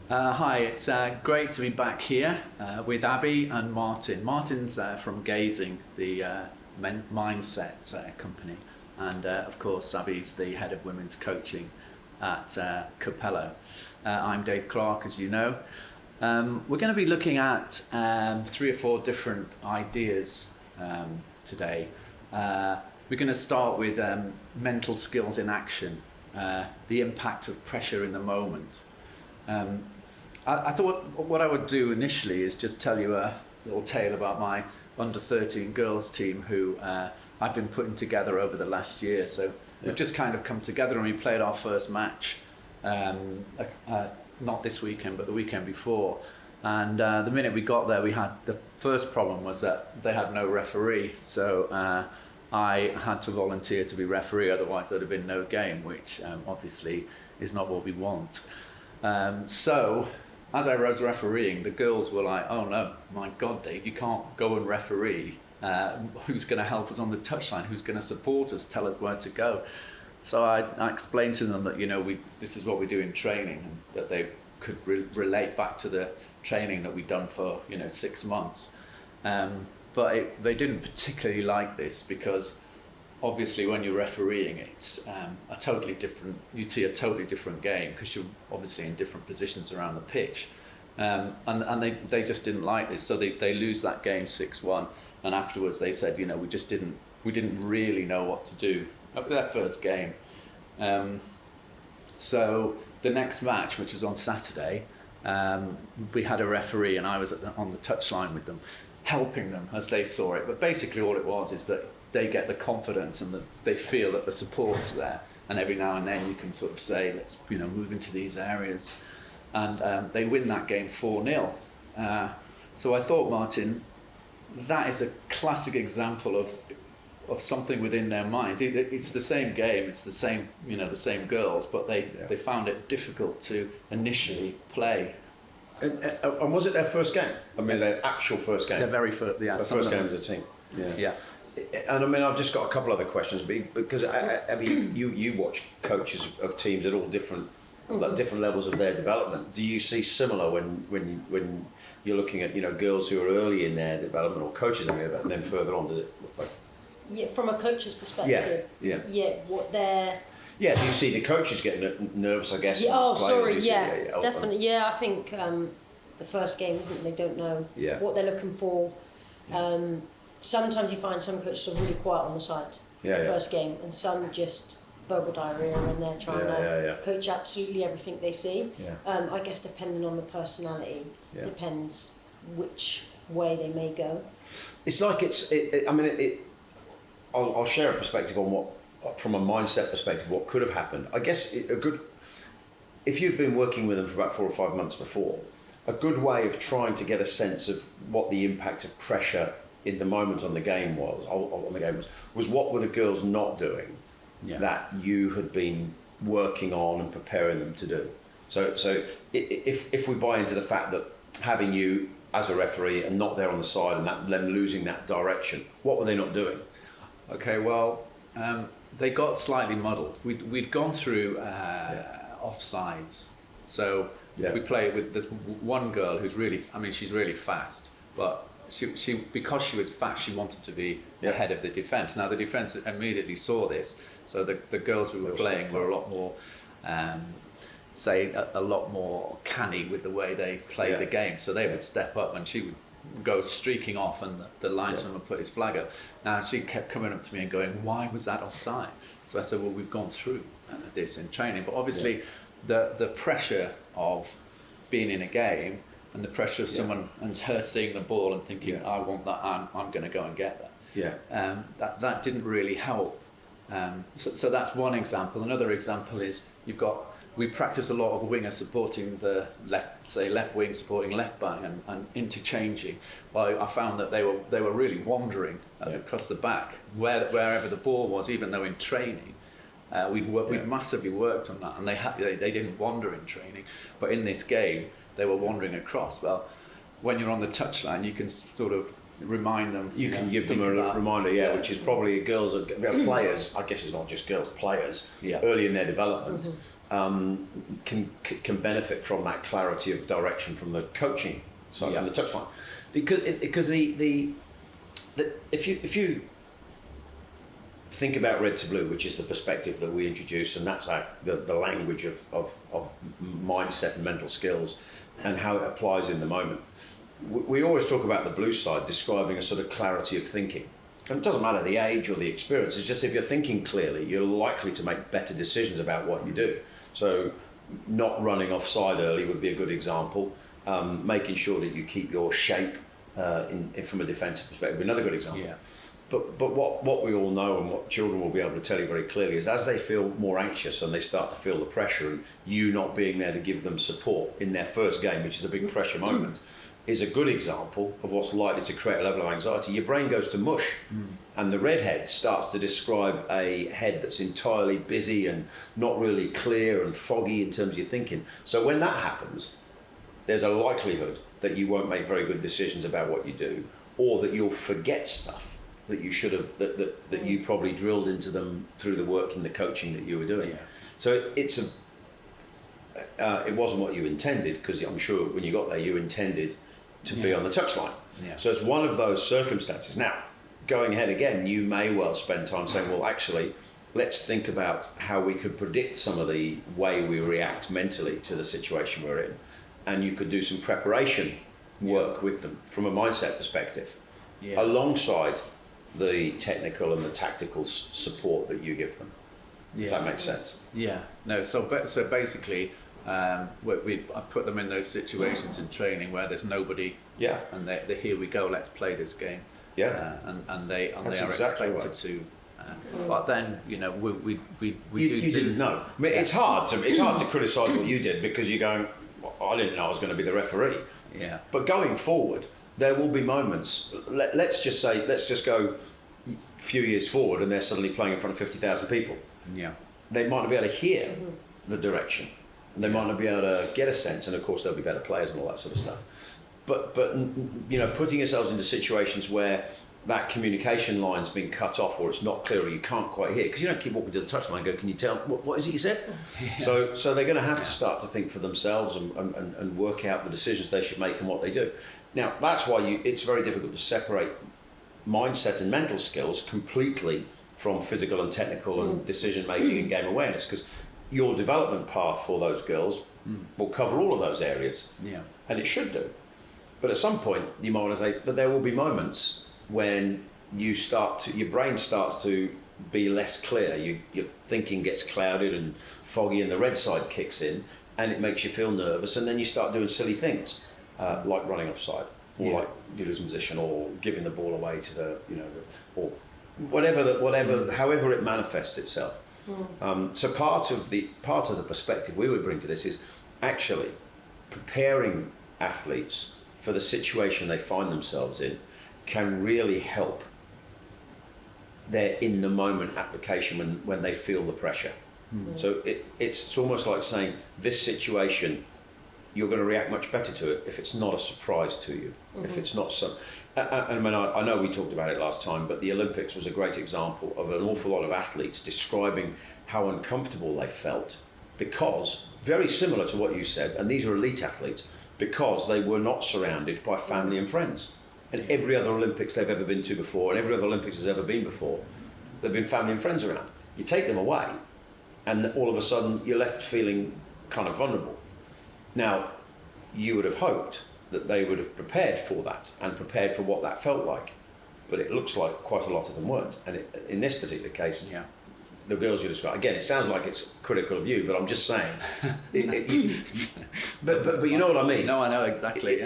Hi, it's great to be back here with Abbie and Martin. Martin's from Gazing, the mindset company, and of course Abbie's the head of women's coaching at Cupello. I'm Dave Clarke, as you know. We're going to be looking at 3 or 4 different ideas today. We're going to start with mental skills in action, the impact of pressure in the moment. I thought what I would do initially is just tell you a little tale about my under 13 girls team who I've been putting together over the last year. So we've just kind of come together and we played our first match, not this weekend, but the weekend before. And the minute we got there, we had the first problem was that they had no referee. So I had to volunteer to be referee, otherwise there'd have been no game, which obviously is not what we want. So as I was refereeing, the girls were like, oh no, my God, Dave, you can't go and referee. Who's going to help us on the touchline? Who's going to support us, tell us where to go? So I explained to them that, this is what we do in training, and that they could relate back to the training that we'd done for, 6 months. But they didn't particularly like this because obviously when you're refereeing, it's you'd see a totally different game because you're obviously in different positions around the pitch. And they just didn't like this, so they lose that game 6-1, and afterwards they said, we didn't really know what to do at their first game. So the next match, which was on Saturday, we had a referee and I was on the touchline with them, helping them as they saw it. But basically all it was is that they get the confidence and that they feel that the support's there, and every now and then you can sort of say, let's move into these areas, and they win that game 4-0. So I thought, Martin, that is a classic example of something within their minds. It's the same game, it's the same the same girls, but they found it difficult to initially play. And was it their first game? I mean, their actual first game. Their very first, yeah. Their first game as a team. Yeah. And I mean, I've just got a couple other questions because Abbie, you watch coaches of teams at all different levels of their development. Do you see similar when you're looking at girls who are early in their development or coaches in their development, and then further on? Does it look like? Yeah, from a coach's perspective. Yeah. What they're. Yeah, do you see the coaches getting nervous, I guess? Yeah, definitely. Yeah, I think the first game, isn't it? They don't know what they're looking for. Sometimes you find some coaches are really quiet on the sides first game, and some just verbal diarrhea, and they're trying to coach absolutely everything they see. I guess depending on the personality, depends which way they may go. It's like I'll share a perspective on what, from a mindset perspective, what could have happened. I guess if you'd been working with them for about 4 or 5 months before, a good way of trying to get a sense of what the impact of pressure in the moment on the game was what were the girls not doing that you had been working on and preparing them to do. So if we buy into the fact that having you as a referee and not there on the side and them losing that direction, what were they not doing? Okay, well, they got slightly muddled. We'd gone through offsides. So we played with this one girl who's she's really fast, but she because she was fast, she wanted to be ahead of the defence. Now the defence immediately saw this, so the girls we were playing were a lot more, a lot more canny with the way they played the game. So they would step up and she would go streaking off, and the linesman would put his flag up. Now she kept coming up to me and going, why was that offside? So I said, well, we've gone through this in training, but obviously the pressure of being in a game and the pressure of someone and her seeing the ball and thinking, I want that, I'm going to go and get that. That didn't really help. So that's one example. Another example is we practice a lot of winger supporting the left wing supporting left back and interchanging. Well, I found that they were really wandering across the back wherever the ball was, even though in training we'd massively worked on that, and they didn't wander in training, but in this game they were wandering across. Well, when you're on the touchline, you can sort of remind them. You can give them a reminder, which is probably players. I guess it's not just girls, players early in their development. can benefit from that clarity of direction from the coaching side, from the touchline, because if you think about red to blue, which is the perspective that we introduce, and that's the language of mindset and mental skills and how it applies in the moment. We always talk about the blue side describing a sort of clarity of thinking. And it doesn't matter the age or the experience, it's just if you're thinking clearly, you're likely to make better decisions about what you do. So not running offside early would be a good example. Making sure that you keep your shape from a defensive perspective, another good example. Yeah. But what we all know and what children will be able to tell you very clearly is as they feel more anxious and they start to feel the pressure and you not being there to give them support in their first game, which is a big pressure moment, is a good example of what's likely to create a level of anxiety. Your brain goes to mush and the redhead starts to describe a head that's entirely busy and not really clear and foggy in terms of your thinking. So when that happens, there's a likelihood that you won't make very good decisions about what you do, or that you'll forget stuff that you should have, that you probably drilled into them through the work and the coaching that you were doing. Yeah. So it wasn't what you intended, because I'm sure when you got there you intended to be on the touchline. Yeah. So it's one of those circumstances. Now, going ahead again, you may well spend time saying, well, actually, let's think about how we could predict some of the way we react mentally to the situation we're in. And you could do some preparation work with them from a mindset perspective, alongside the technical and the tactical support that you give them, if that makes sense. Yeah, no, so basically, I put them in those situations in training where there's nobody, and they here we go, let's play this game, and they are exactly expected to. But then, you know, we didn't know. I mean, it's hard to criticise what you did, because you're going, well, I didn't know I was going to be the referee. Yeah. But going forward, there will be moments. Let's just go a few years forward, and they're suddenly playing in front of 50,000 people. Yeah. They might not be able to hear the direction, and they might not be able to get a sense. And of course, they'll be better players and all that sort of stuff. But you know, putting yourselves into situations where that communication line's been cut off, or it's not clear, or you can't quite hear, because you don't keep walking to the touchline and go, can you tell what is it you said? Yeah. So they're going to have to start to think for themselves and work out the decisions they should make and what they do. Now, that's why it's very difficult to separate mindset and mental skills completely from physical and technical and decision making and game awareness, because your development path for those girls will cover all of those areas. Yeah. And it should do. But at some point, you might want to say, but there will be moments when your brain starts to be less clear, your thinking gets clouded and foggy, and the red side kicks in, and it makes you feel nervous, and then you start doing silly things, like running offside, or like you losing position, or giving the ball away to the, or whatever, however it manifests itself. So part of the perspective we would bring to this is actually preparing athletes for the situation they find themselves in can really help their in the moment application when they feel the pressure. So it's almost like saying, this situation, you're going to react much better to it if it's not a surprise to you. If it's not some, I know we talked about it last time, but the Olympics was a great example of an awful lot of athletes describing how uncomfortable they felt, because very similar to what you said, and these are elite athletes, because they were not surrounded by family and friends. And every other Olympics they've ever been to before, and every other Olympics there's ever been before, there've been family and friends around. You take them away, and all of a sudden you're left feeling kind of vulnerable. Now, you would have hoped that they would have prepared for that and prepared for what that felt like, but it looks like quite a lot of them weren't. And in this particular case, the girls you described, again, it sounds like it's critical of you, but I'm just saying. But you know what I mean? No, I know exactly.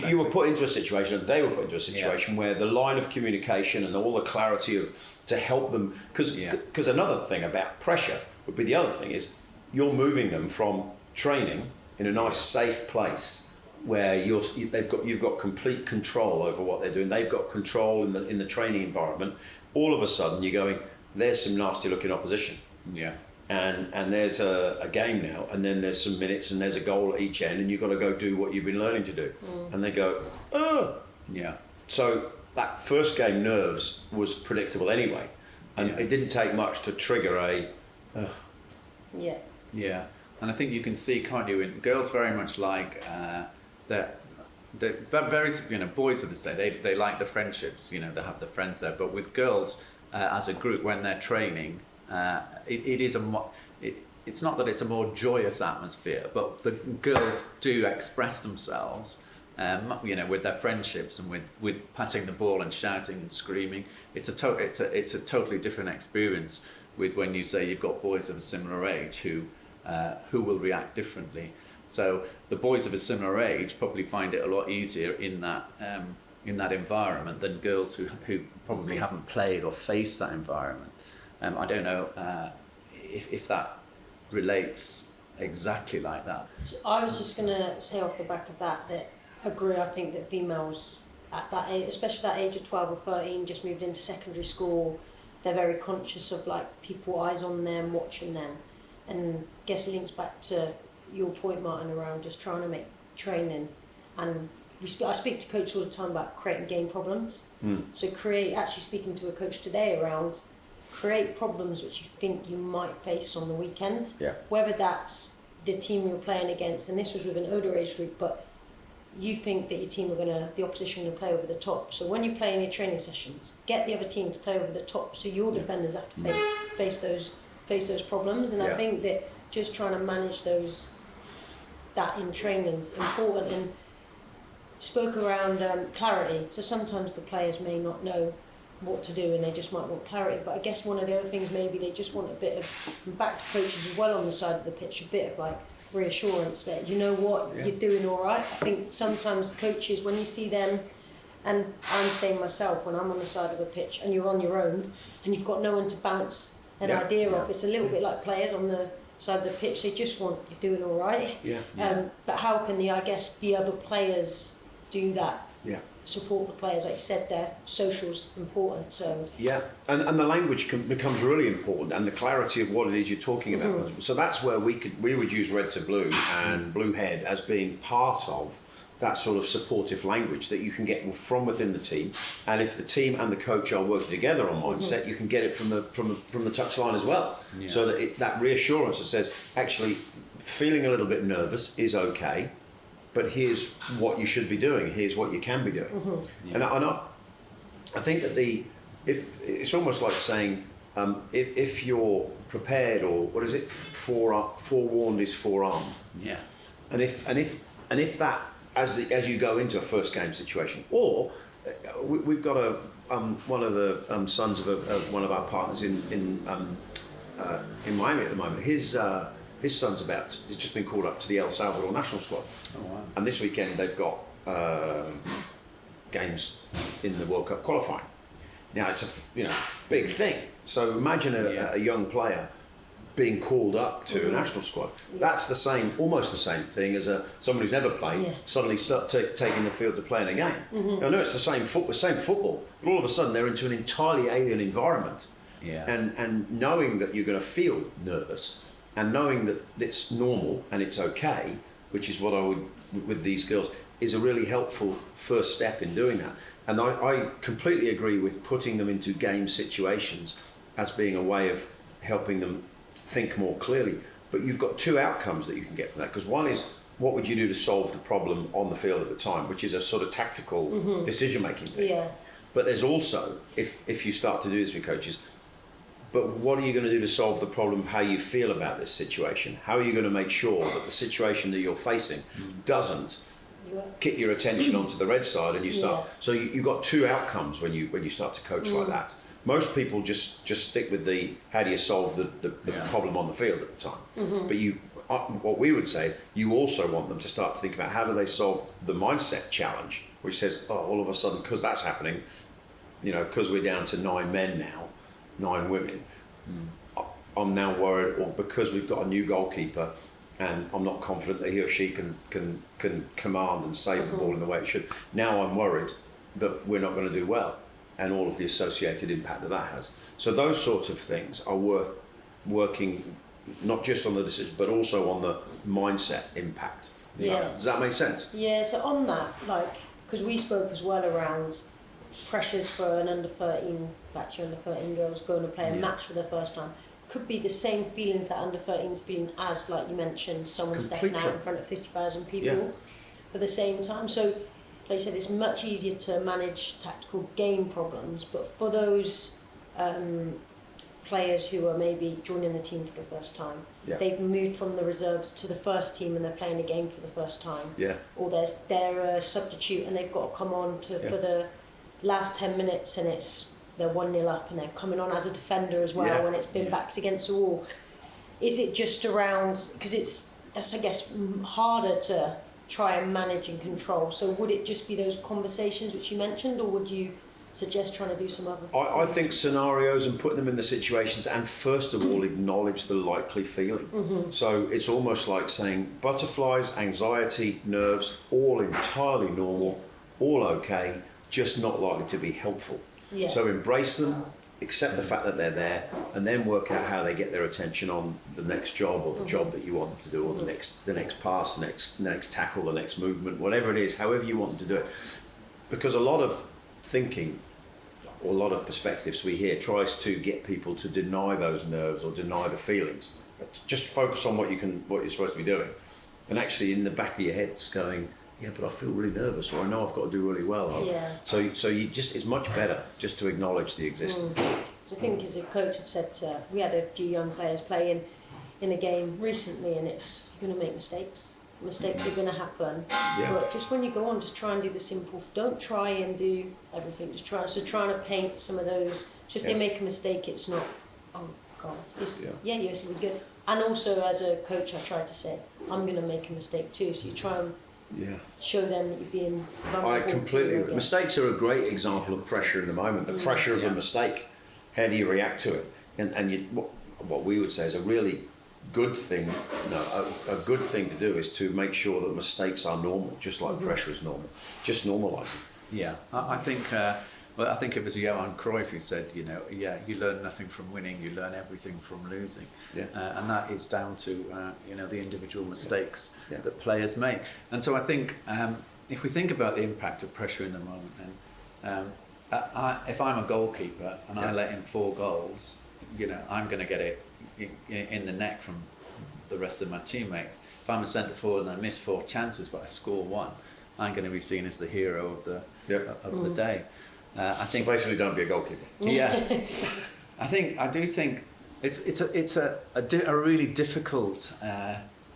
You were put into a situation, and they were put into a situation where the line of communication and all the clarity to help them, because another thing about pressure would be, the other thing is, you're moving them from training in a nice safe place where you've got complete control over what they're doing. They've got control in the training environment. All of a sudden you're going, there's some nasty looking opposition. Yeah. And there's a game now, and then there's some minutes, and there's a goal at each end, and you've got to go do what you've been learning to do. And they go, oh. Yeah. So that first game nerves was predictable anyway. And it didn't take much to trigger Yeah, and I think you can see, can't you, in girls very much like that. They're very, boys are the same. They like the friendships, they have the friends there. But with girls, as a group, when they're training, it's not that it's a more joyous atmosphere, but the girls do express themselves, with their friendships and with passing the ball and shouting and screaming. It's a totally different experience with when you say you've got boys of a similar age who will react differently. So the boys of a similar age probably find it a lot easier in that environment than girls who probably haven't played or faced that environment. I don't know if that relates exactly like that. So I was just going to say off the back of that I agree. I think that females at that age, especially that age of 12 or 13, just moved into secondary school, they're very conscious of people eyes on them, watching them, and I guess it links back to your point, Martin, around just trying to make training, and I speak to coaches all the time about creating game problems. So actually speaking to a coach today around create problems which you think you might face on the weekend, whether that's the team you're playing against, and this was with an older age group, but you think that your team the opposition will play over the top. So when you play in your training sessions, get the other team to play over the top, so your defenders have to face those problems. And I think that just trying to manage that in training is important. And spoke around clarity. So sometimes the players may not know what to do and they just might want clarity. But I guess one of the other things, maybe they just want a bit of, back to coaches as well on the side of the pitch, a bit of reassurance that you're doing all right. I think sometimes coaches, when you see them, and I'm saying myself, when I'm on the side of a pitch and you're on your own and you've got no one to bounce an idea off, it's a little bit like players on the side of the pitch, they just want you doing all right. But how can the other players do that? Support the players, like you said there, social's important. So and the language becomes really important, and the clarity of what it is you're talking about. So that's where we would use red to blue and blue head as being part of that sort of supportive language that you can get from within the team. And if the team and the coach are working together on mindset, you can get it from the touchline as well. So that reassurance that says, actually, feeling a little bit nervous is okay, but here's what you should be doing. Here's what you can be doing. And I think that if it's almost like saying, if you're prepared, or what is it? Forewarned is forearmed. And if that, as you go into a first game situation, or we've got one of the sons of one of our partners in Miami at the moment. His son's he's just been called up to the El Salvador national squad. And this weekend they've got games in the World Cup qualifying. Now it's a big thing. So imagine a young player being called up to a national squad. That's almost the same thing as someone who's never played suddenly start taking the field to play in a game. I know it's the same football, but all of a sudden they're into an entirely alien environment. And knowing that you're going to feel nervous, and knowing that it's normal and it's okay, which is what I would, with these girls, is a really helpful first step in doing that. And I completely agree with putting them into game situations as being a way of helping them think more clearly. But you've got two outcomes that you can get from that, because one is, what would you do to solve the problem on the field at the time, which is a sort of tactical decision-making thing. But there's also, if you start to do this with coaches, but what are you going to do to solve the problem, how you feel about this situation? How are you going to make sure that the situation that you're facing doesn't kick your attention onto the red side and you start... So you've got two outcomes when you start to coach like that. Most people just stick with how do you solve the problem on the field at the time. But what we would say is you also want them to start to think about how do they solve the mindset challenge, which says, all of a sudden, because that's happening, because we're down to 9 men now, 9 women, I'm now worried, or because we've got a new goalkeeper and I'm not confident that he or she can command and save the ball in the way it should. Now I'm worried that we're not going to do well, and all of the associated impact that has. So those sorts of things are worth working, not just on the decision, but also on the mindset impact. Does that make sense? Yeah, so on that, because we spoke as well around pressures for an under 13, back to under 13 girls going to play a match for the first time. could be the same feelings that under 13s feeling as, like you mentioned, someone stepping out in front of 50,000 people for the same time. So, like you said, it's much easier to manage tactical game problems, but for those players who are maybe joining the team for the first time, they've moved from the reserves to the first team and they're playing a game for the first time, or they're a substitute and they've got to come on to for the last 10 minutes and they're 1-0 up and they're coming on as a defender as well when it's been backs against the wall. Is it just around, because that's I guess harder to try and manage and control, so would it just be those conversations which you mentioned, or would you suggest trying to do some other things? I think scenarios and putting them in the situations, and first of all acknowledge the likely feeling. So it's almost like saying butterflies, anxiety, nerves, all entirely normal, all okay, just not likely to be helpful. So embrace them, accept the fact that they're there, and then work out how they get their attention on the next job, or the job that you want them to do, or the next pass, the next tackle, the next movement, whatever it is, however you want them to do it. Because a lot of thinking, or a lot of perspectives we hear, tries to get people to deny those nerves or deny the feelings. But just focus on what you're supposed to be doing, and actually in the back of your head it's going, yeah, but I feel really nervous, or I know I've got to do really well. So you just, it's much better just to acknowledge the existence. So I think as a coach, I've said we had a few young players playing in a game recently, and you're going to make mistakes. Mistakes are going to happen, but just when you go on, just try and do the simple. Don't try and do everything. Just trying to paint some of those. So if they make a mistake, it's not, oh God, yes, we're good. And also as a coach, I try to say, I'm going to make a mistake too. So you try and show them that you're being vulnerable. I completely agree. Mistakes are a great example of pressure in the moment. The pressure of a mistake. How do you react to it? And what we would say is a really good thing. A good thing to do is to make sure that mistakes are normal, just like pressure is normal. Just normalise it. Yeah, I think. I think it was Johan Cruyff who said, you learn nothing from winning, you learn everything from losing. And that is down to the individual mistakes that players make. And so I think if we think about the impact of pressure in the moment, then if I'm a goalkeeper and I let in 4 goals, I'm going to get it in the neck from the rest of my teammates. If I'm a centre forward and I miss 4 chances but I score 1, I'm going to be seen as the hero of the day. I think so basically don't be a goalkeeper. I do think it's a really difficult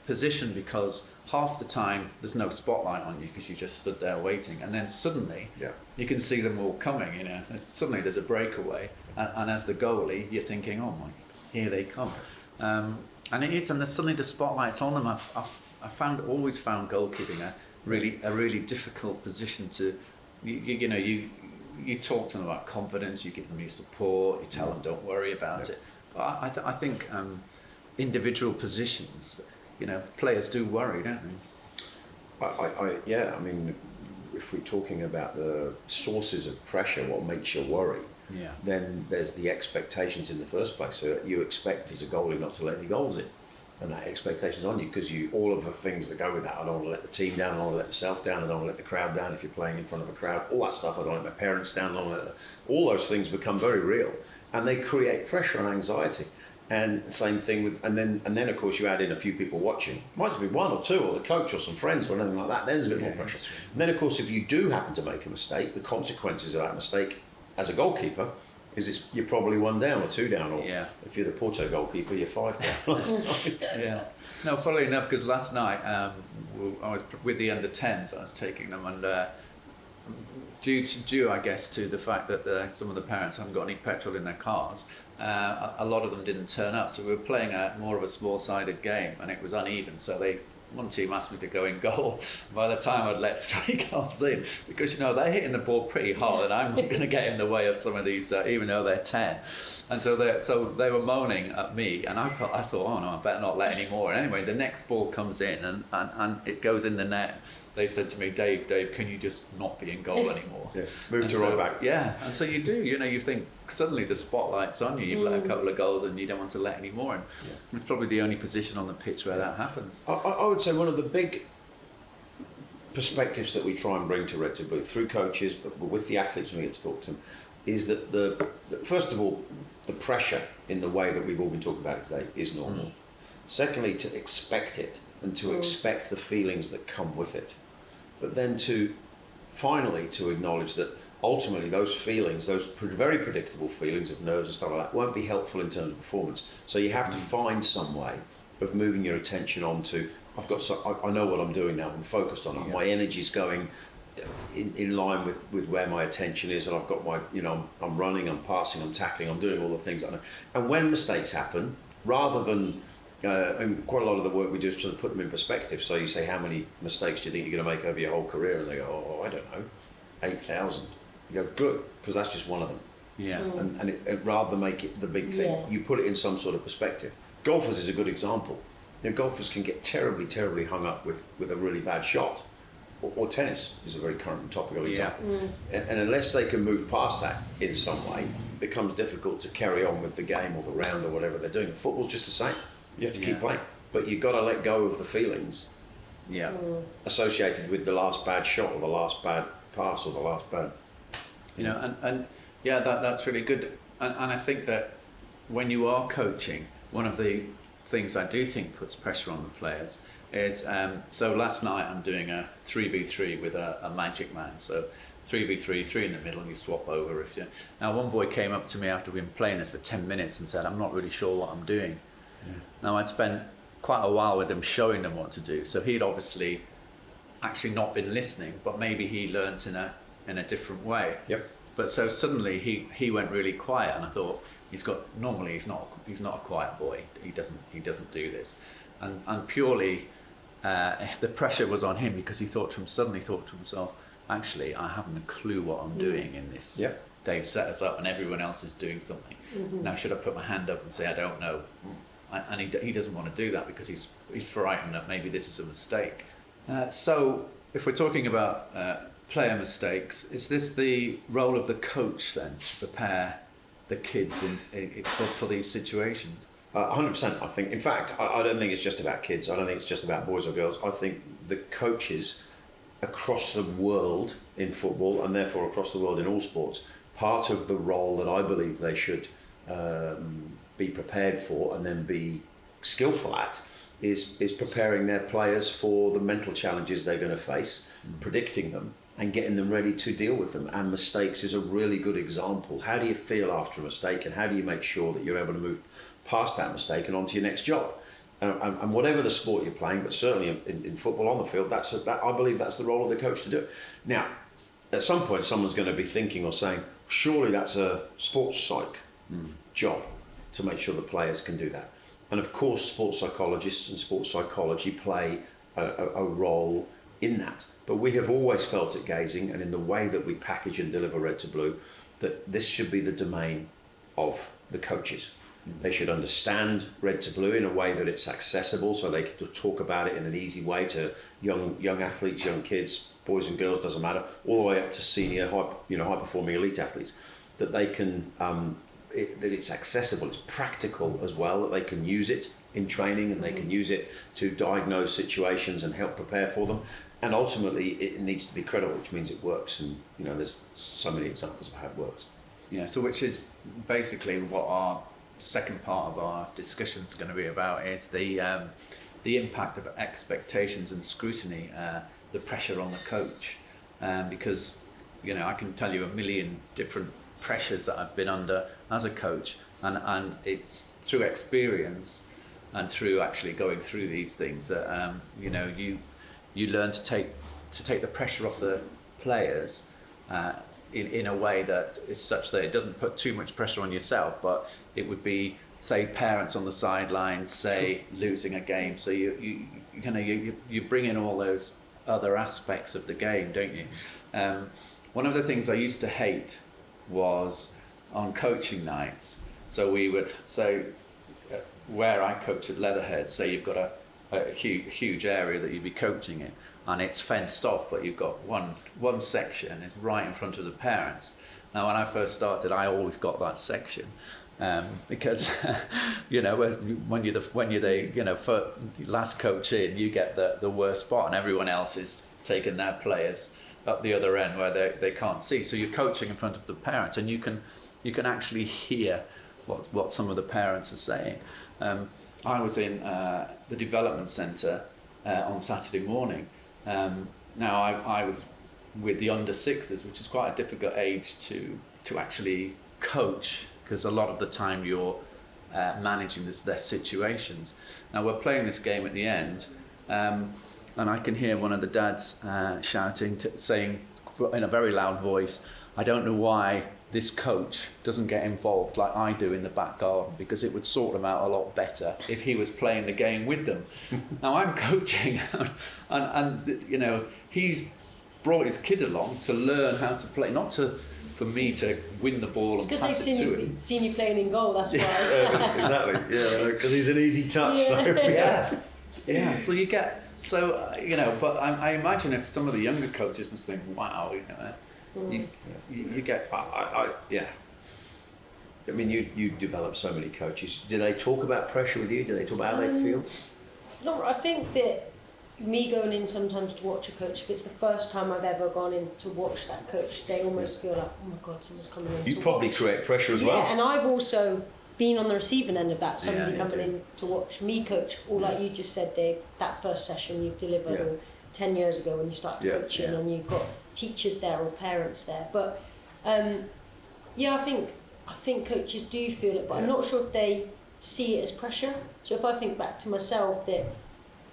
position, because half the time there's no spotlight on you because you just stood there waiting, and then suddenly you can see them all coming. Suddenly there's a breakaway, and as the goalie you're thinking, oh my, here they come, and it is, and suddenly the spotlight's on them. I've always found goalkeeping a really difficult position to you talk to them about confidence, you give them your support, you tell them don't worry about it. But I think individual positions, players do worry, don't they? I mean, if we're talking about the sources of pressure, what makes you worry, then there's the expectations in the first place. So you expect as a goalie not to let any goals in. And that expectation's on you, because all of the things that go with that. I don't want to let the team down, I don't want to let myself down, I don't want to let the crowd down if you're playing in front of a crowd, all that stuff. I don't want to let my parents down, I don't want to all those things become very real, and they create pressure and anxiety. And same thing with, and then of course you add in a few people watching. Might just be 1 or 2, or the coach or some friends or anything like that. Then there's a bit more pressure. And then of course if you do happen to make a mistake, the consequences of that mistake as a goalkeeper is you're probably 1 down or 2 down, or if you're the Porto goalkeeper, you're 5 down. No, funnily enough, because last night I was with the under-10s, I was taking them, and due I guess to the fact that some of the parents haven't got any petrol in their cars, a lot of them didn't turn up, so we were playing more of a small-sided game, and it was uneven, so one team asked me to go in goal. By the time I'd let 3 goals in, because they're hitting the ball pretty hard, and I'm not going to get in the way of some of these, even though they're 10. And so they were moaning at me, and I thought, oh no, I better not let any more. And anyway, the next ball comes in, and it goes in the net. They said to me, Dave, can you just not be in goal anymore? Move to right back. And so you do, you think suddenly the spotlight's on you, you've let a couple of goals and you don't want to let any more in. It's probably the only position on the pitch where that happens. I would say one of the big perspectives that we try and bring to Red to Blue through coaches, but with the athletes when we get to talk to them, is that first of all, the pressure in the way that we've all been talking about it today is normal. Secondly, to expect it and to expect the feelings that come with it. But then finally to acknowledge that ultimately those feelings, those very predictable feelings of nerves and stuff like that, won't be helpful in terms of performance. So you have to find some way of moving your attention onto, I know what I'm doing now, I'm focused on it, my energy's going in line with where my attention is, and I've got my, I'm running, I'm passing, I'm tackling, I'm doing all the things I know. And when mistakes happen, rather than, and quite a lot of the work we do is to put them in perspective. So you say, how many mistakes do you think you're going to make over your whole career? And they go, I don't know, 8,000. You go, good, because that's just one of them. Yeah. And rather than make it the big thing, you put it in some sort of perspective. Golfers is a good example. Golfers can get terribly, terribly hung up with a really bad shot. Or tennis is a very current topical example. And unless they can move past that in some way, it becomes difficult to carry on with the game or the round or whatever they're doing. Football's just the same. You have to keep playing. But you've got to let go of the feelings associated with the last bad shot or the last bad pass or the last bad... That's really good. And I think that when you are coaching, one of the things I do think puts pressure on the players is, so last night I'm doing a 3v3 with a magic man. So 3v3, 3 in the middle, and you swap over. Now one boy came up to me after we've been playing this for 10 minutes and said, I'm not really sure what I'm doing. Now I'd spent quite a while with him showing them what to do. So he'd obviously actually not been listening, but maybe he learnt in a different way. But so suddenly he went really quiet, and I thought, normally he's not a quiet boy. He doesn't do this. And purely the pressure was on him because he suddenly thought to himself, actually, I haven't a clue what I'm doing in this. Dave set us up and everyone else is doing something. Now should I put my hand up and say I don't know? And he doesn't want to do that because he's frightened that maybe this is a mistake. So if we're talking about player mistakes, is this the role of the coach then to prepare the kids for these situations? 100%, I think. In fact, I don't think it's just about kids. I don't think it's just about boys or girls. I think the coaches across the world in football, and therefore across the world in all sports, part of the role that I believe they should be prepared for and then be skillful at is preparing their players for the mental challenges they're going to face, predicting them and getting them ready to deal with them. And mistakes is a really good example. How do you feel after a mistake, and how do you make sure that you're able to move past that mistake and onto your next job? And whatever the sport you're playing, but certainly in football on the field, I believe that's the role of the coach to do it. Now, at some point, someone's going to be thinking or saying, surely that's a sports psych job to make sure the players can do that. And of course, sports psychologists and sports psychology play a role in that. But we have always felt at Gazing, and in the way that we package and deliver Red to Blue, that this should be the domain of the coaches. They should understand Red to Blue in a way that it's accessible, so they can talk about it in an easy way to young athletes, young kids, boys and girls, doesn't matter, all the way up to senior, high performing elite athletes. That they can, that it's accessible, it's practical as well, that they can use it in training and they can use it to diagnose situations and help prepare for them. And ultimately, it needs to be credible, which means it works. And there's so many examples of how it works. Yeah. So, which is basically what our second part of our discussion is going to be about, is the impact of expectations and scrutiny, the pressure on the coach, because I can tell you a million different pressures that I've been under as a coach, and it's through experience and through actually going through these things that you learn to take the pressure off the players in a way that is such that it doesn't put too much pressure on yourself, but it would be, say, parents on the sidelines, say, losing a game. So you bring in all those other aspects of the game, don't you? One of the things I used to hate was on coaching nights. So we would say, where I coach at Leatherhead, say you've got a huge area that you'd be coaching in, and it's fenced off, but you've got one section is right in front of the parents. Now, when I first started, I always got that section because when you're the last coach in, you get the worst spot, and everyone else is taking their players at the other end where they can't see. So you're coaching in front of the parents, and you can actually hear what some of the parents are saying. I was in the development centre on Saturday morning. Now I was with the under sixes, which is quite a difficult age to actually coach, because a lot of the time you're managing their situations. Now we're playing this game at the end, and I can hear one of the dads shouting, saying in a very loud voice, "I don't know why this coach doesn't get involved like I do in the back garden, because it would sort them out a lot better if he was playing the game with them." Now I'm coaching, and you know, he's brought his kid along to learn how to play, not for me to win the ball and pass it to him. Because they've seen you playing in goal, that's why. Exactly, yeah, because he's an easy touch. Yeah. So. Yeah. So you get, you know, but I imagine if some of the younger coaches must think, wow, you know, you get. Yeah. I mean, you develop so many coaches. Do they talk about pressure with you? Do they talk about how they feel? No, I think that me going in sometimes to watch a coach, if it's the first time I've ever gone in to watch that coach, they almost feel like, oh my God, someone's coming in. You probably create pressure as well. Yeah, and I've also been on the receiving end of that, somebody coming in to watch me coach, or like you just said, Dave, that first session you've delivered, or 10 years ago when you started coaching, and you've got teachers there or parents there. But I think coaches do feel it, but I'm not sure if they see it as pressure. So if I think back to myself, that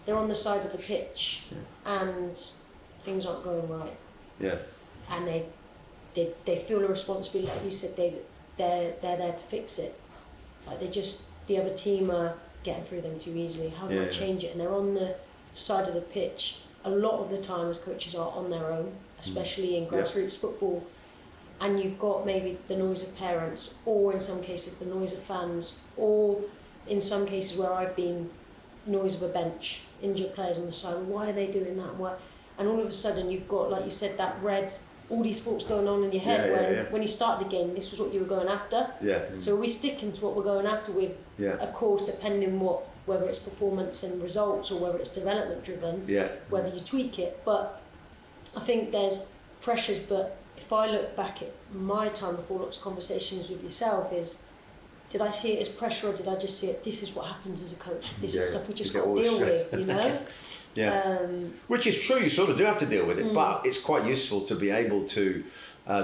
they're on the side of the pitch and things aren't going right. Yeah. And they feel a responsibility, like you said, David, they're there to fix it. Like the other team are getting through them too easily. How do I change it? And they're on the side of the pitch a lot of the time as coaches are on their own, especially in grassroots football. And you've got maybe the noise of parents, or in some cases the noise of fans, or in some cases where I've been, noise of a bench, injured players on the side. Why are they doing that? Why? And all of a sudden you've got, like you said, that all these thoughts going on in your head when you started the game, this was what you were going after. So are we sticking to what we're going after with a course, depending whether it's performance and results or whether it's development driven, whether you tweak it. But I think there's pressures, but if I look back at my time before lots of conversations with yourself, did I see it as pressure, or did I just see it, this is what happens as a coach, this is stuff we just got to deal with, you know? Which is true, you sort of do have to deal with it, but it's quite useful to be able to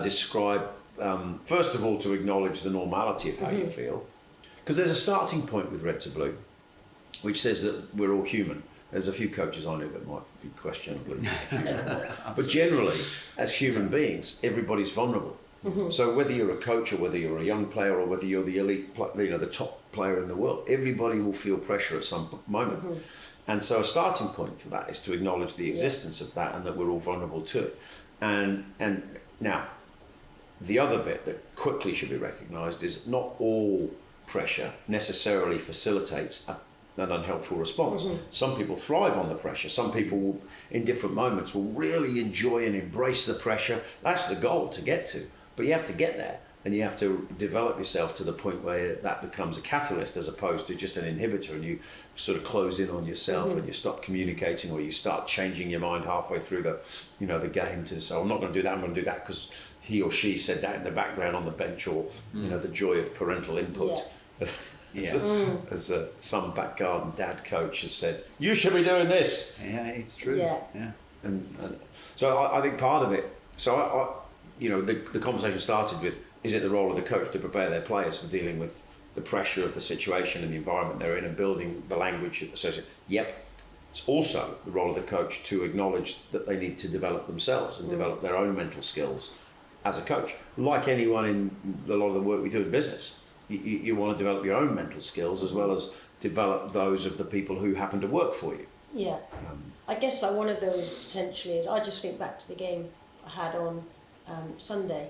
describe, first of all, to acknowledge the normality of how you feel. Because there's a starting point with Red to Blue, which says that we're all human. There's a few coaches I know that might be questionable. But generally, as human beings, everybody's vulnerable. So whether you're a coach or whether you're a young player or whether you're the elite, the top player in the world, everybody will feel pressure at some moment. And so a starting point for that is to acknowledge the existence of that, and that we're all vulnerable to it. And now, the other bit that quickly should be recognised is not all pressure necessarily facilitates an unhelpful response. Some people thrive on the pressure. Some people will, in different moments, will really enjoy and embrace the pressure. That's the goal to get to. But you have to get there, and you have to develop yourself to the point where that becomes a catalyst as opposed to just an inhibitor, and you sort of close in on yourself and you stop communicating, or you start changing your mind halfway through the game to say, I'm not going to do that, I'm going to do that because he or she said that in the background on the bench, or the joy of parental input. As some back garden dad coach has said, you should be doing this. Yeah, it's true. And so I think part of it, the conversation started with, is it the role of the coach to prepare their players for dealing with the pressure of the situation and the environment they're in, and building the language associated? Yep. It's also the role of the coach to acknowledge that they need to develop themselves and develop their own mental skills as a coach. Like anyone in a lot of the work we do in business, you want to develop your own mental skills as well as develop those of the people who happen to work for you. Yeah. I guess like one of those potentially is, I just think back to the game I had on Sunday.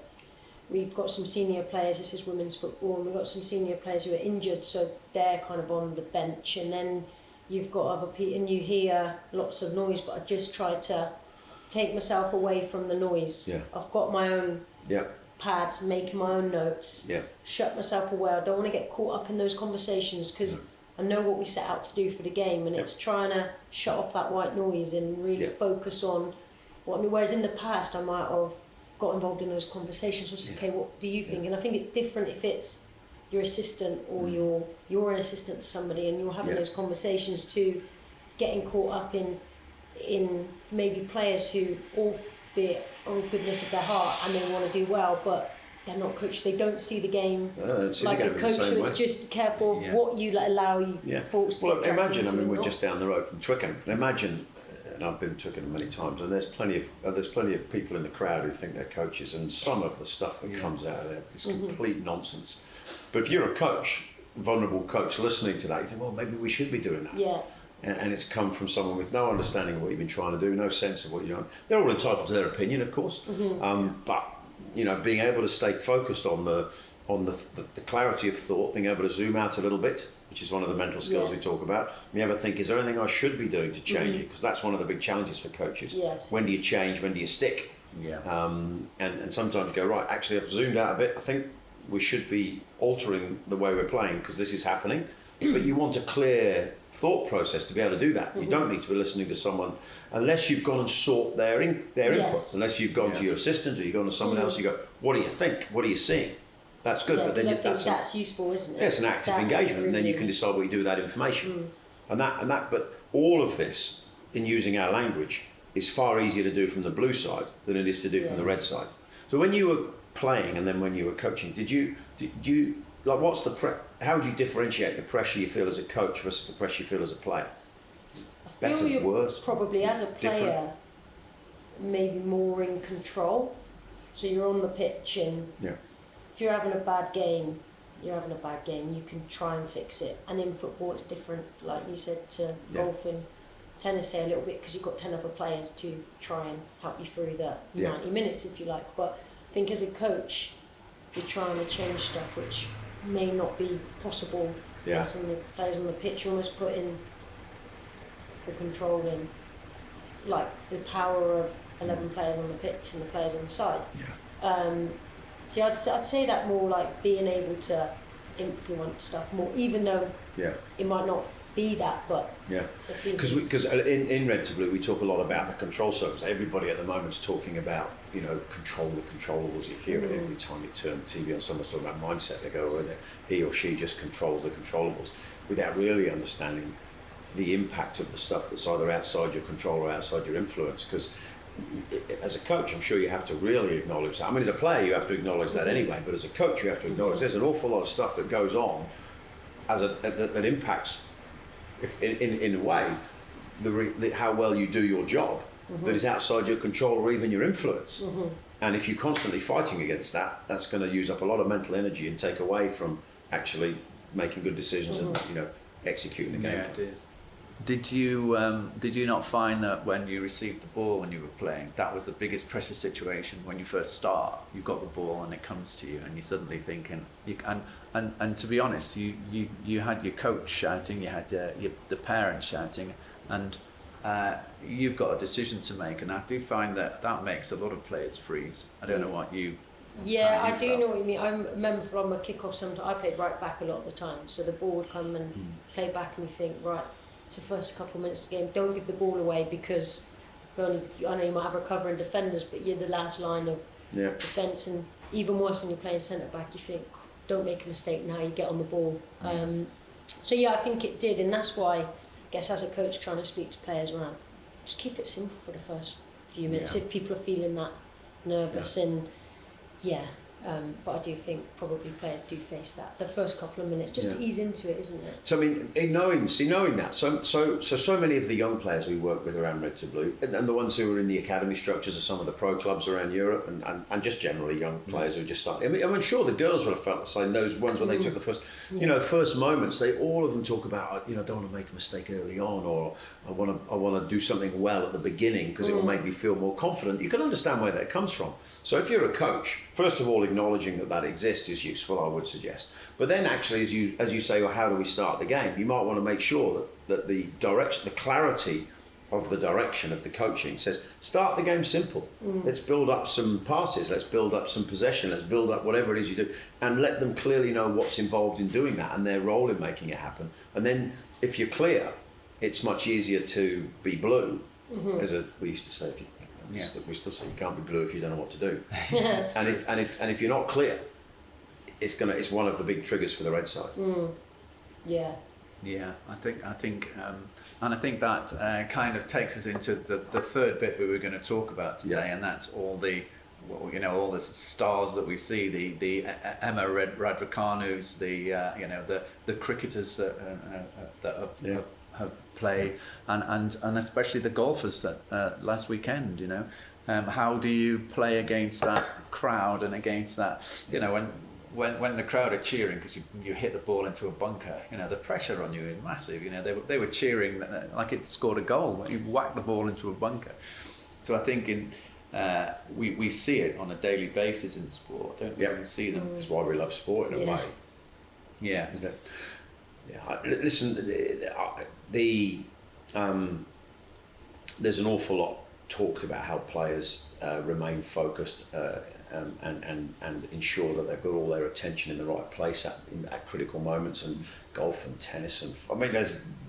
We've got some senior players, this is women's football, and we've got some senior players who are injured, so they're kind of on the bench, and then you've got other people, and you hear lots of noise, but I just try to take myself away from the noise. I've got my own pads, making my own notes, shut myself away. I don't want to get caught up in those conversations, because I know what we set out to do for the game, and it's trying to shut off that white noise and really focus on what I mean, whereas in the past I might have got involved in those conversations, just okay, what do you think? And I think it's different if it's your assistant or you're an assistant to somebody and you're having those conversations, to getting caught up in maybe players who, albeit all goodness of their heart and they want to do well, but they're not coached. They don't see the game like a coach, so it's just careful of what you allow folks to get dragged into. Imagine, we're just down the road from Twickenham. Imagine, and I've been to Twickenham many times, and there's plenty of people in the crowd who think they're coaches, and some of the stuff that comes out of there is complete nonsense. But if you're a coach, vulnerable coach, listening to that, you think, well, maybe we should be doing that. Yeah. And it's come from someone with no understanding of what you've been trying to do, no sense of what you're doing. They're all entitled to their opinion, of course, but being able to stay focused on the clarity of thought, being able to zoom out a little bit, which is one of the mental skills we talk about. You ever think, is there anything I should be doing to change it? Because that's one of the big challenges for coaches. Yes. When do you change? When do you stick? Yeah. And sometimes you go, right, actually I've zoomed out a bit. I think we should be altering the way we're playing because this is happening. But you want a clear thought process to be able to do that. You don't need to be listening to someone unless you've gone and sought their input. Unless you've gone to your assistant or you've gone to someone else, you go, what do you think? What are you seeing? That's good. But then I think that's useful, isn't it? Yeah, it's an active engagement, really, and then you can decide what you do with that information. But all of this, in using our language, is far easier to do from the blue side than it is to do from the red side. So when you were playing and then when you were coaching, did you like, what's how would you differentiate the pressure you feel as a coach versus the pressure you feel as a player? I feel you're worse, probably as a player maybe more in control. So you're on the pitch, and if you're having a bad game, you're having a bad game. You can try and fix it. And in football, it's different, like you said, to golf and tennis, say a little bit, because you've got 10 other players to try and help you through the 90 minutes, if you like. But I think as a coach, you're trying to change stuff which may not be possible based on the players on the pitch. You're almost putting the control in, like the power of 11 players on the pitch and the players on the side. So I'd say that more like being able to influence stuff more, even though it might not be that, but because in Red to Blue we talk a lot about the control circles. Everybody at the moment's talking about control the controllables. You hear it every time you turn TV on. Someone's talking about mindset. They go, whether he or she just controls the controllables without really understanding the impact of the stuff that's either outside your control or outside your influence. Because as a coach, I'm sure you have to really acknowledge that. I mean, as a player, you have to acknowledge that anyway. But as a coach, you have to acknowledge there's an awful lot of stuff that goes on that impacts. If in a way, how well you do your job, that is outside your control or even your influence. And if you're constantly fighting against that, that's going to use up a lot of mental energy and take away from actually making good decisions and executing the game. Yeah, it is. Did you not find that when you received the ball when you were playing, that was the biggest pressure situation when you first start? You got the ball and it comes to you, and you're suddenly thinking, and to be honest, you had your coach shouting, you had the parents shouting, and you've got a decision to make, and I do find that makes a lot of players freeze. I don't know what you. Yeah, I do know what you mean. I remember from a kick-off, sometimes I played right back a lot of the time, so the ball would come and play back, and you think, right, it's the first couple of minutes of the game, don't give the ball away, because I know you might have recovering defenders, but you're the last line of defence, and even worse when you're playing centre back, you think, don't make a mistake now, you get on the ball. So yeah, I think it did, and that's why, I guess as a coach, trying to speak to players around, just keep it simple for the first few minutes if people are feeling that nervous. And but I do think probably players do face that the first couple of minutes, just to ease into it, isn't it? So I mean, knowing that, so many of the young players we work with around Red to Blue, and the ones who are in the academy structures of some of the pro clubs around Europe, and just generally young players who are just starting. I mean, I'm sure the girls would have felt the same. Those ones when they took the first, first moments, all of them talk about, I don't want to make a mistake early on, or I want to do something well at the beginning because it will make me feel more confident. You can understand where that comes from. So if you're a coach, first of all, acknowledging that exists is useful, I would suggest. But then actually, as you say, well, how do we start the game? You might want to make sure that the direction, the clarity of the direction of the coaching says, start the game simple. Let's build up some passes, let's build up some possession, let's build up whatever it is you do, and let them clearly know what's involved in doing that and their role in making it happen. And then if you're clear, it's much easier to be blue, as we used to say, Yeah. We still say you can't be blue if you don't know what to do. Yeah, and if you're not clear, it's one of the big triggers for the red side. Yeah. Yeah, I think, and I think that kind of takes us into the third bit we were going to talk about today, and that's all the, all the stars that we see, the Emma Raducanu's, the cricketers that have played, and especially the golfers that last weekend. How do you play against that crowd and against that, when the crowd are cheering because you hit the ball into a bunker, the pressure on you is massive. They were cheering like it scored a goal. You whacked the ball into a bunker. So I think we see it on a daily basis in sport, don't we? We see them. That's why we love sport in a way. Yeah. Isn't it? Yeah. Listen, there's an awful lot talked about how players remain focused and ensure that they've got all their attention in the right place at critical moments, and golf and tennis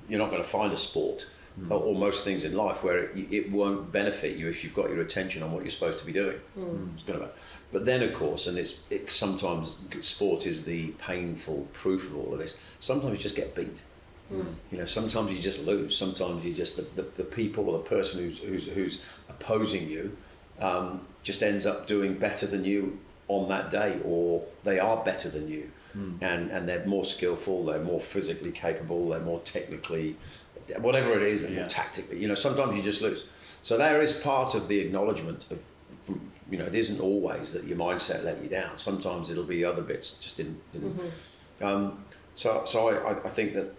you're not going to find a sport or most things in life where it won't benefit you if you've got your attention on what you're supposed to be doing. But then of course, and sometimes sport is the painful proof of all of this, sometimes you just get beat. Sometimes you just lose. Sometimes you just the people or the person who's opposing you just ends up doing better than you on that day, or they are better than you, and they're more skillful, they're more physically capable, they're more technically, whatever it is, and more tactically. Sometimes you just lose. So there is part of the acknowledgement of, it isn't always that your mindset let you down. Sometimes it'll be other bits just didn't. So I think that.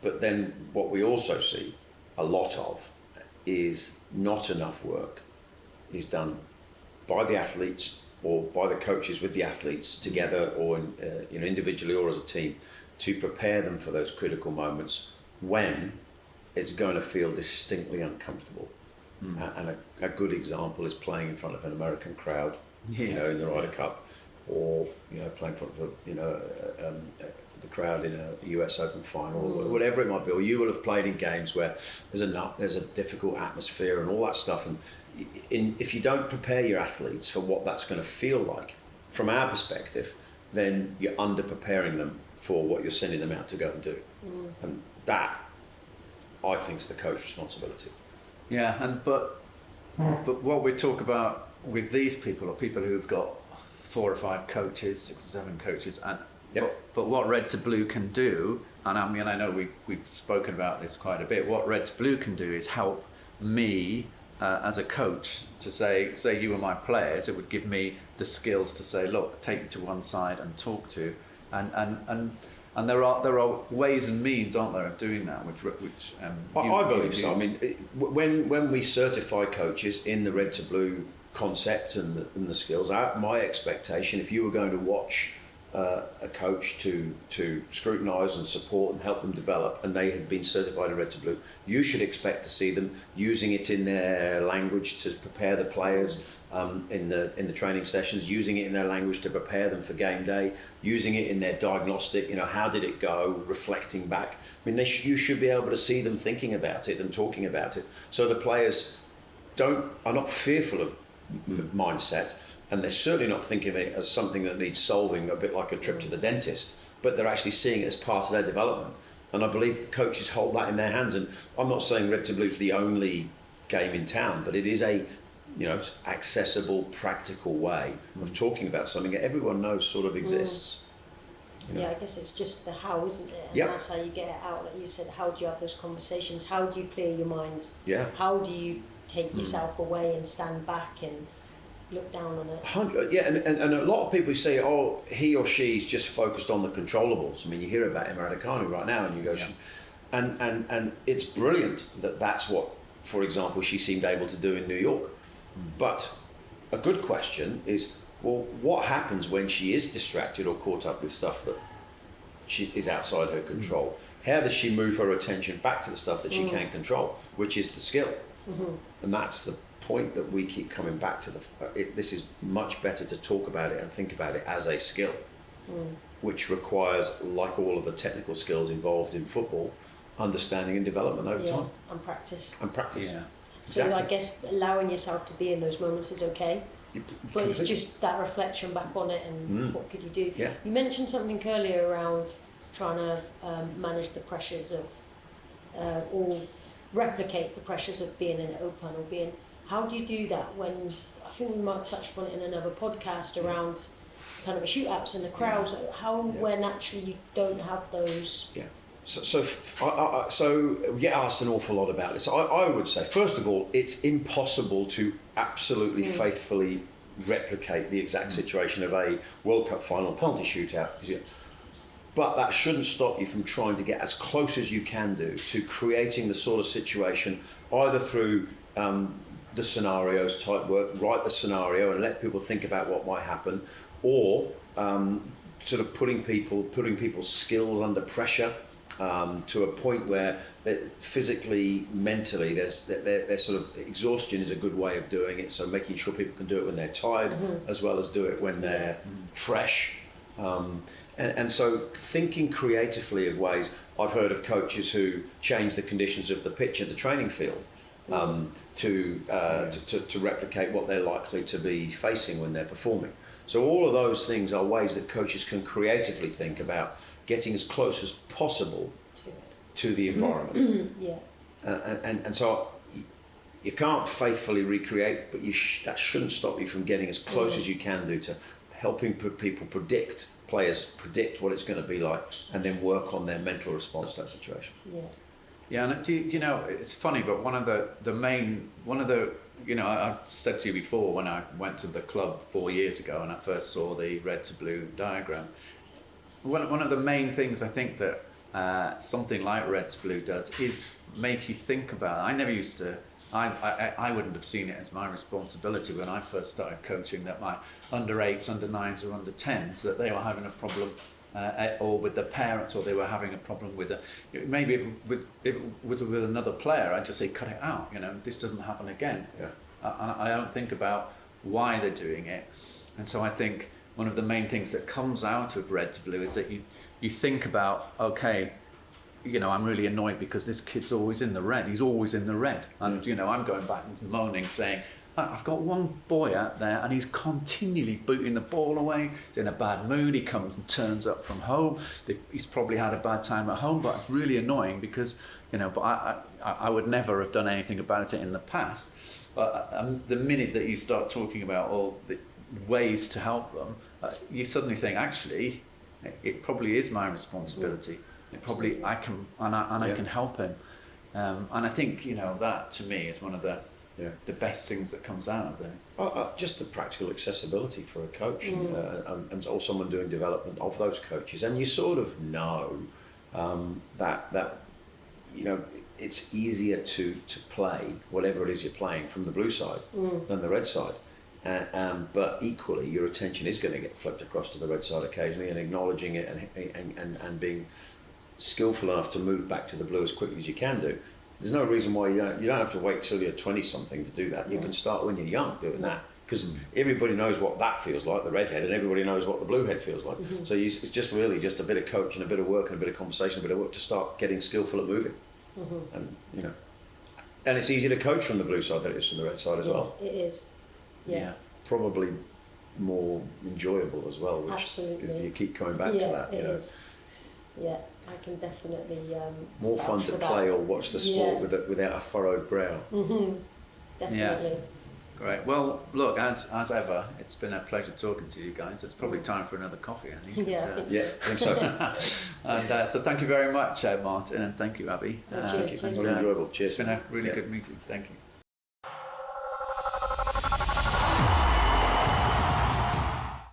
But then what we also see a lot of is not enough work is done by the athletes or by the coaches with the athletes together, or individually or as a team, to prepare them for those critical moments when it's going to feel distinctly uncomfortable. And a good example is playing in front of an American crowd, in the Ryder Cup, or playing in front of the crowd in a US Open final, or whatever it might be. Or you will have played in games where there's a difficult atmosphere and all that stuff. And if you don't prepare your athletes for what that's going to feel like, from our perspective, then you're under preparing them for what you're sending them out to go and do. And that, I think, is the coach's responsibility. Yeah, but what we talk about with these people are people who've got 4 or 5 coaches, 6 or 7 coaches, and but what Red to Blue can do, and I know we've spoken about this quite a bit, what Red to Blue can do is help me as a coach to say you were my players. It would give me the skills to say, look, take me to one side and talk to, and there are ways and means, aren't there, of doing that, which I believe so. I mean, when we certify coaches in the Red to Blue concept and the skills, my expectation, if you were going to watch a coach to scrutinise and support and help them develop, and they had been certified in Red to Blue, you should expect to see them using it in their language to prepare the players in the training sessions, using it in their language to prepare them for game day, using it in their diagnostic, how did it go, reflecting back. I mean, you should be able to see them thinking about it and talking about it, so the players are not fearful of mindset. And they're certainly not thinking of it as something that needs solving, a bit like a trip to the dentist, but they're actually seeing it as part of their development. And I believe the coaches hold that in their hands. And I'm not saying Red to Blue is the only game in town, but it is a accessible, practical way of talking about something that everyone knows sort of exists. Yeah, I guess it's just the how, isn't it? And that's how you get it out. Like you said, how do you have those conversations? How do you clear your mind? Yeah. How do you take yourself away and stand back and look down on it? And a lot of people say, oh, he or she's just focused on the controllables. I mean, you hear about Emma Raducanu right now, and you go, and it's brilliant that that's what, for example, she seemed able to do in New York. But a good question is, well, what happens when she is distracted or caught up with stuff that she is outside her control? How does she move her attention back to the stuff that she can control, which is the skill? And that's the point that we keep coming back to. This is much better to talk about it and think about it as a skill, which requires, like all of the technical skills involved in football, understanding and development over time. And practice. Yeah. So Exactly. I guess allowing yourself to be in those moments is okay. But it's just that reflection back on it and what could you do. Yeah. You mentioned something earlier around trying to manage the pressures of or replicate the pressures of being in an open or being. How do you do that when, I think we might have touched on it in another podcast around kind of the shootouts and the crowds, when actually you don't have those. Yeah. So we get asked an awful lot about this. I would say, first of all, it's impossible to absolutely faithfully replicate the exact situation of a World Cup final penalty shootout. But that shouldn't stop you from trying to get as close as you can do to creating the sort of situation, either through the scenarios type work, write the scenario and let people think about what might happen, or sort of putting people's skills under pressure to a point where physically, mentally, there's sort of exhaustion is a good way of doing it. So making sure people can do it when they're tired, as well as do it when they're fresh. And so thinking creatively of ways, I've heard of coaches who change the conditions of the pitch at the training field to replicate what they're likely to be facing when they're performing. So all of those things are ways that coaches can creatively think about getting as close as possible to the environment. And so you can't faithfully recreate, but that shouldn't stop you from getting as close as you can do to helping players predict what it's going to be like, and then work on their mental response to that situation. Yeah, and you know, it's funny, but one of the I said to you before, when I went to the club 4 years ago and I first saw the red to blue diagram, one of the main things I think that something like red to blue does is make you think about it. I never used to. I wouldn't have seen it as my responsibility when I first started coaching that my under 8s, under 9s or under 10s, that they were having a problem or with the parents, or they were having a problem with maybe if it was with another player, I'd just say cut it out, this doesn't happen again. I don't think about why they're doing it. And so I think one of the main things that comes out of red to blue is that you think about, okay, I'm really annoyed because this kid's always in the red. He's always in the red. And, I'm going back and moaning, saying, I've got one boy out there and he's continually booting the ball away. He's in a bad mood. He comes and turns up from home. He's probably had a bad time at home, but it's really annoying because, but I would never have done anything about it in the past. But the minute that you start talking about all the ways to help them, you suddenly think, actually, it probably is my responsibility. It probably I can I can help him, and I think that to me is one of the best things that comes out of this. Just the practical accessibility for a coach and or someone doing development of those coaches, and you sort of know that it's easier to play whatever it is you're playing from the blue side than the red side. But equally, your attention is going to get flipped across to the red side occasionally, and acknowledging it and being skillful enough to move back to the blue as quickly as you can do. There's no reason why you don't have to wait till you're 20-something to do that. You can start when you're young doing that, because everybody knows what that feels like, the redhead, and everybody knows what the blue head feels like. So it's just really just a bit of coaching, a bit of work, and a bit of conversation, a bit of work to start getting skillful at moving. And and it's easier to coach from the blue side than it is from the red side as well. It is. Yeah. Probably more enjoyable as well, which Absolutely. is you keep coming back to that. It is. Yeah, I can definitely. More fun to play or watch the sport without a furrowed brow. Definitely. Yeah. Great. Well, look, as ever, it's been a pleasure talking to you guys. It's probably time for another coffee, I think. I think so. And so thank you very much, Martin, and thank you, Abbie. Cheers. It's been enjoyable. Cheers. It's been a really good meeting. Thank you.